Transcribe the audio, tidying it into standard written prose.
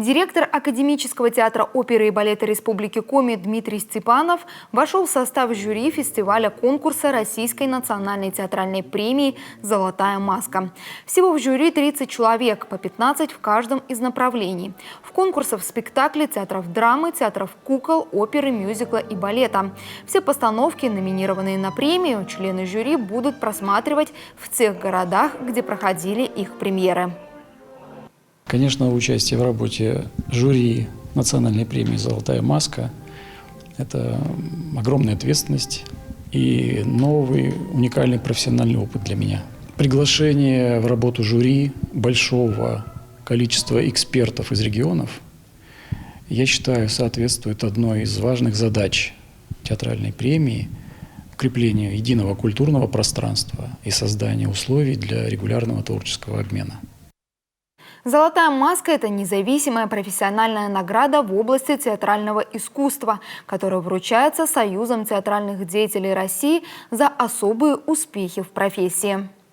Директор Академического театра оперы и балета Республики Коми Дмитрий Степанов вошел в состав жюри фестиваля-конкурса Российской национальной театральной премии «Золотая маска». Всего в жюри 30 человек, по 15 в каждом из направлений. В конкурсах спектакли театров драмы, театров кукол, оперы, мюзикла и балета. Все постановки, номинированные на премию, члены жюри будут просматривать в тех городах, где проходили их премьеры. Конечно, участие в работе жюри национальной премии «Золотая маска» – это огромная ответственность и новый уникальный профессиональный опыт для меня. Приглашение в работу жюри большого количества экспертов из регионов, я считаю, соответствует одной из важных задач театральной премии – укреплению единого культурного пространства и созданию условий для регулярного творческого обмена. «Золотая маска» – это независимая профессиональная награда в области театрального искусства, которая вручается Союзом театральных деятелей России за особые успехи в профессии.